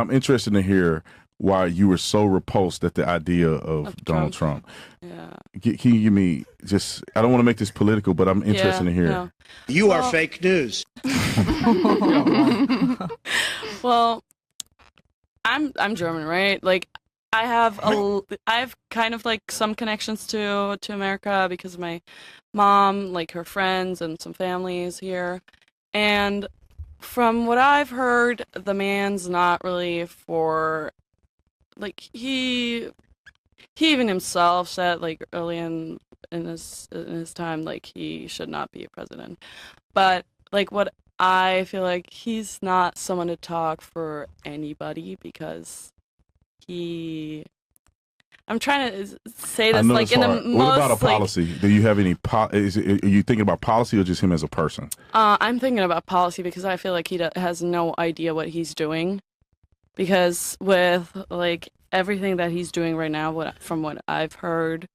I'm interested to hear why you were so repulsed at the idea of Donald Trump. Yeah. Can you give me just, I don't want to make this political, but I'm interested to hear. No. You are fake news. Well, I'm German, right? Like I have kind of like some connections to America because of my mom, like her friends and some families here. And from what I've heard, the man's not really for, like, he even himself said, like, early in his time, like, he should not be a president. But, like, what I feel like he's not someone to talk for anybody because I'm trying to say this like in the most. What about a policy? Do you have any? Are you thinking about policy or just him as a person? I'm thinking about policy because I feel like he has no idea what he's doing. Because with like everything that he's doing right now, from what I've heard,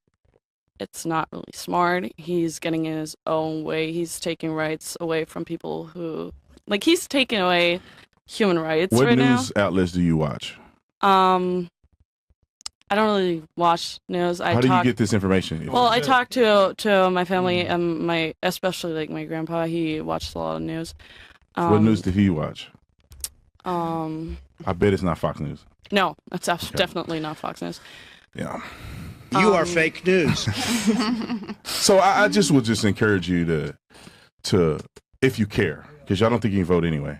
it's not really smart. He's getting in his own way. He's taking rights away from people who, like, he's taking away human rights right now. What news outlets do you watch? I don't really watch news. How do you get this information? Well, I talk to my family and especially like my grandpa. He watches a lot of news. What news did he watch? I bet it's not Fox News. No, that's definitely not Fox News. Yeah. You are fake news. So I just would just encourage you to if you care, because I don't think you can vote anyway,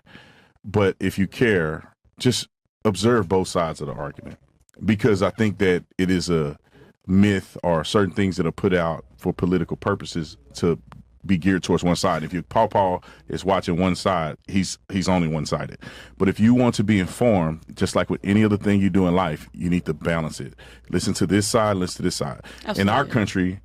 but if you care, just observe both sides of the argument. Because I think that it is a myth or certain things that are put out for political purposes to be geared towards one side. If your Paul is watching one side, he's only one-sided. But if you want to be informed, just like with any other thing you do in life, you need to balance it. Listen to this side, listen to this side. Absolutely. In our country,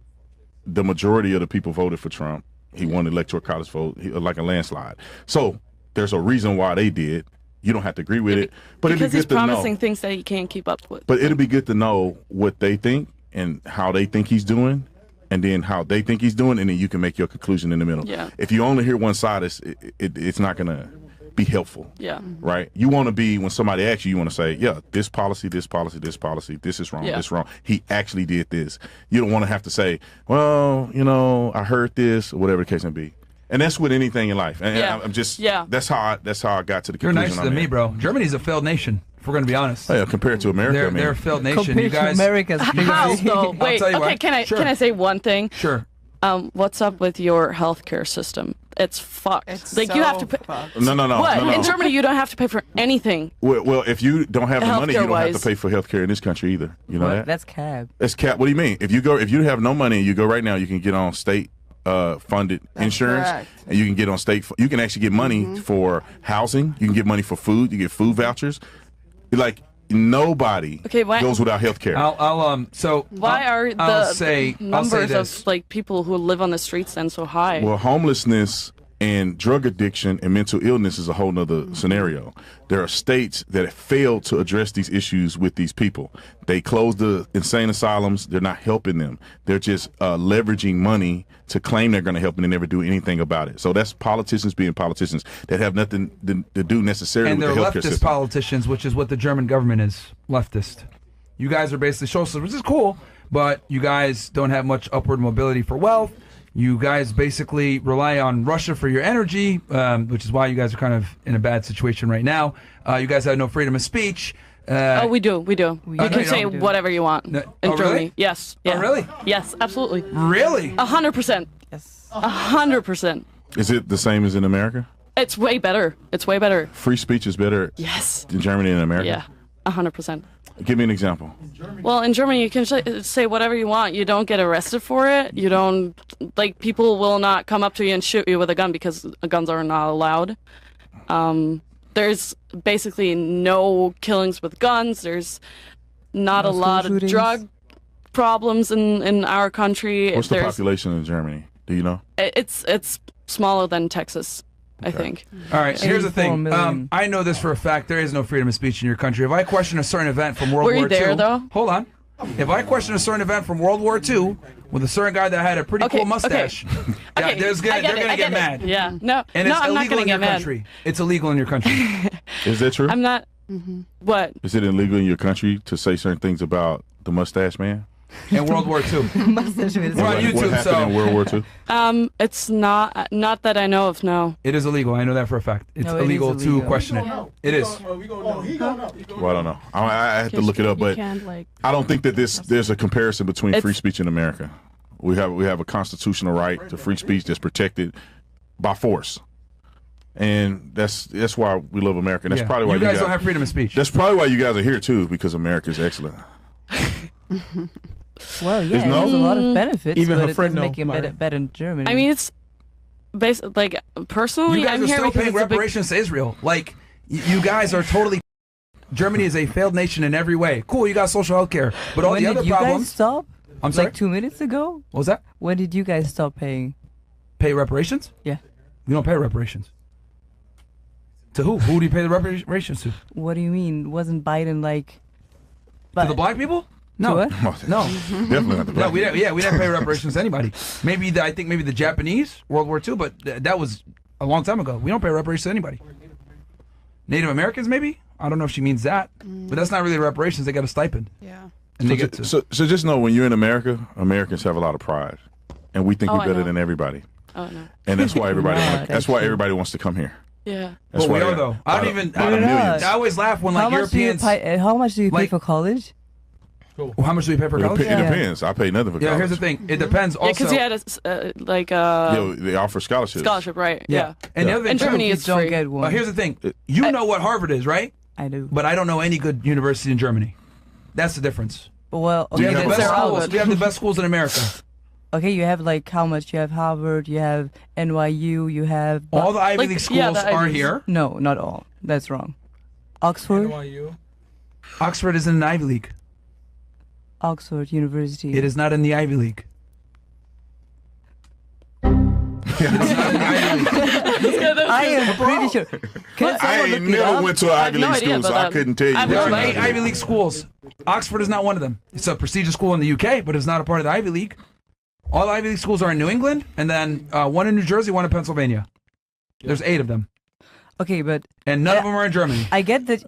the majority of the people voted for Trump. He won the electoral college vote like a landslide. So there's a reason why they did. You don't have to agree with it, but because he's promising things that he can't keep up with. But it'll be good to know what they think and how they think he's doing, and then how they think he's doing, and then you can make your conclusion in the middle. Yeah. If you only hear one side, it's not gonna be helpful. Yeah. Right. You want to be, when somebody asks you, you want to say, yeah, this policy, this policy, this policy, this is wrong, this is wrong. He actually did this. You don't want to have to say, well, you know, I heard this, or whatever the case may be. And that's with anything in life. And I'm just, that's how I got to the conclusion. You're nicer than me, bro. Germany's a failed nation, if we're going to be honest. Yeah, compared to America, they're a failed nation. Compared you guys, to America's how though? Wait, okay, can I say one thing? Sure. What's up with your healthcare system? It's fucked. It's like, so you have to pay. No. What? No. In Germany, you don't have to pay for anything. Well, if you don't have the money, you don't have to Healthcare-wise. pay for healthcare in this country either. You know that? That's cab. That's cap. What do you mean? If you have no money, you go right now, you can get on state funded insurance, correct. and you can get on you can actually get money for housing. You can get money for food. You get food vouchers. Like, nobody goes without health care. Why are the numbers this. of like people who live on the streets then so high? Well, homelessness and drug addiction and mental illness is a whole nother scenario. There are states that failed to address these issues with these people. They closed the insane asylums. They're not helping them. They're just leveraging money to claim they're going to help and they never do anything about it. So that's politicians being politicians that have nothing to do necessarily with the healthcare system. And they're leftist politicians, which is what the German government is, leftist. You guys are basically socialists, which is cool, but you guys don't have much upward mobility for wealth. You guys basically rely on Russia for your energy, which is why you guys are kind of in a bad situation right now. You guys have no freedom of speech. We do. You can say whatever you want in Germany. Really? Yes. Yeah. Oh, really? Yes, absolutely. Really? 100%. Yes. 100%. Is it the same as in America? It's way better. It's way better. Free speech is better in Germany than America? Yeah, 100%. Give me an example. Well, in Germany, you can say whatever you want. You don't get arrested for it. You don't, like, people will not come up to you and shoot you with a gun because guns are not allowed. There's basically no killings with guns. There's not a lot of drug problems in our country. What's the population in Germany? Do you know? It's smaller than Texas, I think. All right, here's the thing. I know this for a fact. There is no freedom of speech in your country. If I question a certain event from World War II... Were you there, though? Hold on. If I question a certain event from World War II with a certain guy that had a pretty cool mustache, they're going to get mad. Yeah. No, and it's I'm not illegal going to in your get mad. country. It's illegal in your country. Is that true? I'm not... What? Is it illegal in your country to say certain things about the mustache man? In World War II. Mustache is We're on What YouTube, happened so in World War II? It's not that I know of. No. it is illegal. I know that for a fact. It's No, it is illegal to illegal. question it. It is. Well, I don't know. I have to look it up, You but can't, like, I don't think that there's a comparison between free speech in America. We have a constitutional right to free speech that's protected by force, and that's why we love America. And that's Yeah. probably why you guys don't have freedom of speech. That's probably why you guys are here too, because America is excellent. Well, yeah, no? there's a lot of benefits, Even but her it friend doesn't know, make it Mari. better in Germany. I mean, it's like personally, You guys I'm are here still because paying it's a big. reparations to Israel. Like, you guys are totally. Germany is a failed nation in every way. Cool, you got social health care, but all when the did other you guys problems. stop? I'm sorry. Like 2 minutes ago? What was that? When did you guys stop paying? Pay reparations? Yeah. We don't pay reparations. To who? Who do you pay the reparations to? What do you mean? Wasn't Biden like? To the black people? No. what? No. Definitely not the No, black we people. didn't pay reparations to anybody. I think maybe the Japanese, World War II, but that was a long time ago. We don't pay reparations to anybody. Native Americans, maybe? I don't know if she means that, but that's not really reparations. They got a stipend, Yeah. and they get to. So just know when you're in America, Americans have a lot of pride, and we think Oh, we're I better know. than everybody, Oh no. and that's why everybody Not that's why actually. everybody wants to come here. Yeah. That's But we why are, though. I don't even. by the We're not. millions. I always laugh when How like much do you Europeans. pay? How much do you pay like- for college? How much do we pay for It, college? it Yeah. depends. I pay nothing for Yeah, college. here's the thing. It depends. Yeah, Also, because you had a Yo, they offer scholarships. scholarship, right? Yeah. And the Yeah. other thing In too, Germany, You it's don't free. get one. here's the thing. You know what Harvard is, right? I do. But I don't know any good university in Germany. That's the difference. Well, We okay, have the have best a- schools. We have the best schools in America. okay, you have like how much? You have Harvard, you have NYU, you have. All the Ivy Like, League yeah, schools the are Ivies. here. No, not all. That's wrong. Oxford, Oxford is in an Ivy League. Oxford University. It is not in the Ivy League. It is not in the Ivy League. I am pretty sure. Can I someone ain't look it never up? went to an I have Ivy no League idea school, so about I that. couldn't tell you. I've what never There are you been. 8 know. Ivy League schools. Oxford is not one of them. It's a prestigious school in the UK, but it's not a part of the Ivy League. All the Ivy League schools are in New England, and then one in New Jersey, one in Pennsylvania. There's 8 of them, Okay, but and none of them are in Germany. I get that.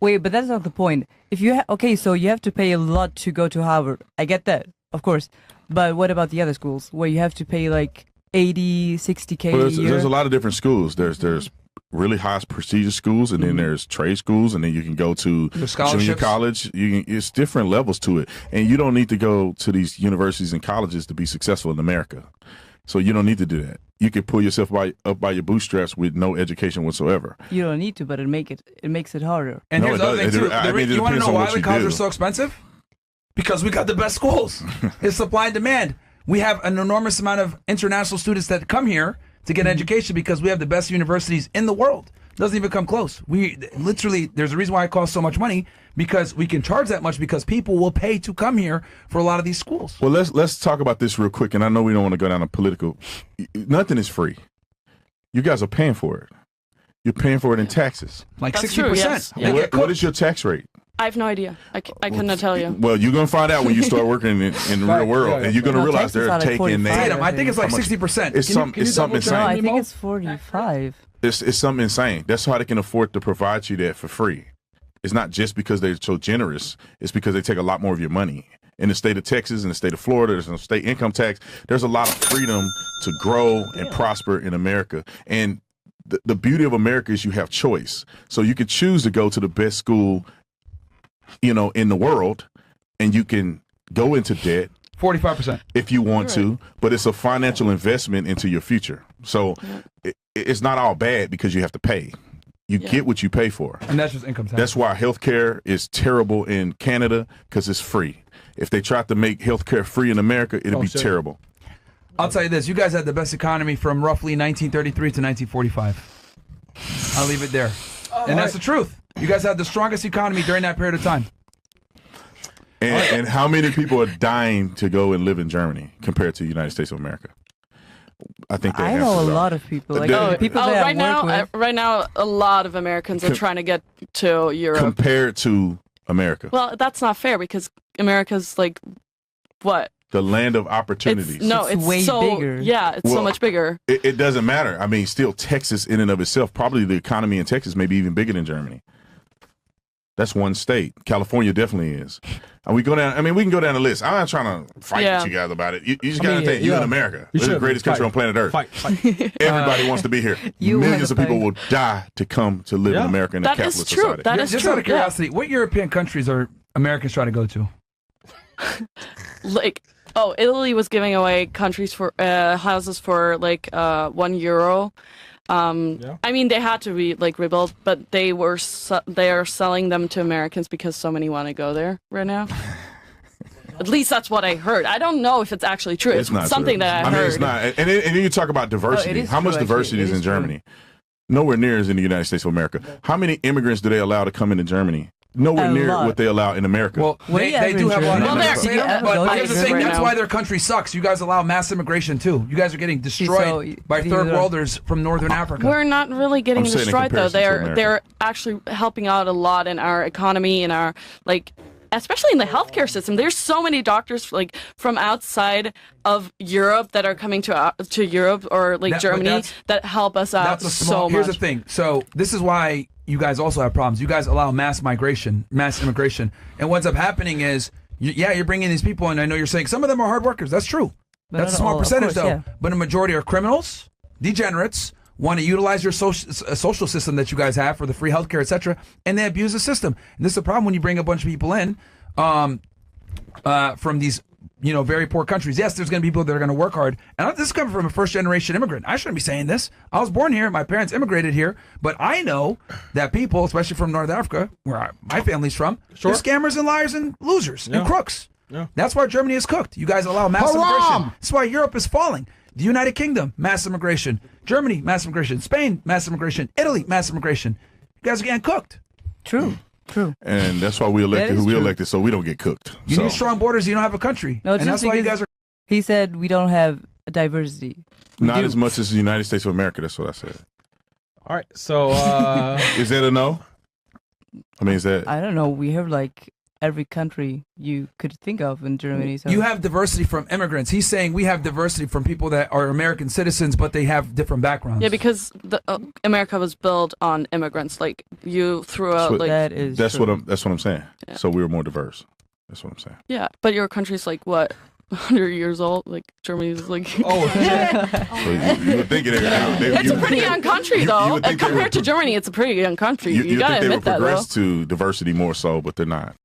Wait, but that's not the point. If you okay, so you have to pay a lot to go to Harvard. I get that, of course. But what about the other schools where you have to pay like 80, 60K Well, a year? there's a lot of different schools. There's really high prestigious schools, and then there's trade schools, and then you can go to There's junior scholarships. college. It's different levels to it, and you don't need to go to these universities and colleges to be successful in America. So you don't need to do that. You can pull yourself up by your bootstraps with no education whatsoever. You don't need to, but it makes it harder. And No, here's it the other thing does. too. I mean, it You want to depends know on why what the you colleges do. are so expensive? Because we got the best schools. It's supply and demand. We have an enormous amount of international students that come here to get education because we have the best universities in the world. Doesn't even come close. We literally, there's a reason why it costs so much money, because we can charge that much because people will pay to come here for a lot of these schools. Well, let's talk about this real quick, and I know we don't want to go down a political. Nothing is free. You guys are paying for it. You're paying for it in taxes. Like That's 60%. true, yes. They Yeah. get What cooked. is your tax rate? I have no idea. I couldn't tell you. Well, you're gonna find out when you start working in the real world, and you're gonna No, realize taxes they're are like taking 45. that. Tatum, I think it's like How much? 60%. It's something No, insane. I think it's 45. It's something insane. That's how they can afford to provide you that for free. It's not just because they're so generous. It's because they take a lot more of your money. In the state of Texas, in the state of Florida, there's no state income tax. There's a lot of freedom to grow and prosper in America. And the beauty of America is you have choice. So you can choose to go to the best school, in the world, and you can go into debt 45%. if you want to, but it's a financial investment into your future. So it's not all bad because you have to pay. You get what you pay for. And that's just income tax. That's why healthcare is terrible in Canada, because it's free. If they tried to make healthcare free in America, it'd be terrible. I'll tell you this. You guys had the best economy from roughly 1933 to 1945. I'll leave it there. And that's the truth. You guys had the strongest economy during that period of time. And how many people are dying to go and live in Germany compared to the United States of America? I think they I have know a to- lot of people. Like Oh, the people that right I work now, with. right now, a lot of Americans are trying to get to Europe. compared to America, Well, that's not fair because America's like what? the land of opportunities. It's way so bigger. Yeah, it's so Well, much bigger. It doesn't matter. I mean, still Texas in and of itself, probably the economy in Texas may be even bigger than Germany. That's one state. California definitely is. And we go down. I mean, we can go down the list. I'm not trying to fight with you guys about it. You just got to think. You're in America. This is the greatest country on planet Earth. Fight. Everybody wants to be here. Millions of people will die to come to live in America in a capitalist society. That is just true. Out of curiosity, what European countries are Americans trying to go to? Like, Italy was giving away countries for houses for like €1. I mean, they had to be like rebuilt, but they are selling them to Americans because so many want to go there right now. At least that's what I heard. I don't know if it's actually true. It's not something true. that I heard. mean, it's not. And then you talk about diversity. How much diversity is in Germany? Nowhere near as in the United States of America. How many immigrants do they allow to come into Germany? Nowhere near what they allow in America. Well, they do have a lot of immigrants. But here's the thing, right that's now. why their country sucks. You guys allow mass immigration too. You guys are getting destroyed by third worlders from Northern Africa. We're not really getting saying in destroyed though. comparison to They're actually helping out a lot in our economy, in our like, especially in the healthcare system. There's so many doctors like from outside of Europe that are coming to Europe or like Germany that help us out so much. Here's the thing. So this is why you guys also have problems. You guys allow mass migration, mass immigration, and what's up happening is, you're bringing these people, and I know you're saying some of them are hard workers. That's true. That's a small percentage, though. But a majority are criminals, degenerates, want to utilize your social system that you guys have for the free healthcare, etc., and they abuse the system. And this is a problem when you bring a bunch of people in from these very poor countries. Yes, there's going to be people that are going to work hard. And this is coming from a first-generation immigrant. I shouldn't be saying this. I was born here. My parents immigrated here. But I know that people, especially from North Africa, where my family's from, they're scammers and liars and losers and crooks. Yeah. That's why Germany is cooked. You guys allow mass immigration. That's why Europe is falling. The United Kingdom, mass immigration. Germany, mass immigration. Spain, mass immigration. Italy, mass immigration. You guys are getting cooked. True. And that's why we elected who we elected, so we don't get cooked. You need strong borders. You don't have a country. No, and that's why you guys are. He said we don't have a diversity. Not as much as the United States of America. That's what I said. All right. So is that a no? I mean, is that? I don't know. We have like every country you could think of in Germany. So. You have diversity from immigrants. He's saying we have diversity from people that are American citizens, but they have different backgrounds. Yeah, because America was built on immigrants. Like you threw out, like that's what I'm saying. Yeah. So we were more diverse. That's what I'm saying. Yeah, but your country's like what? 100 years old, like Germany's like. So you would think it's a pretty young country, though. Compared to Germany, it's a pretty young country. You gotta admit that, though. Progress to diversity more so, but they're not.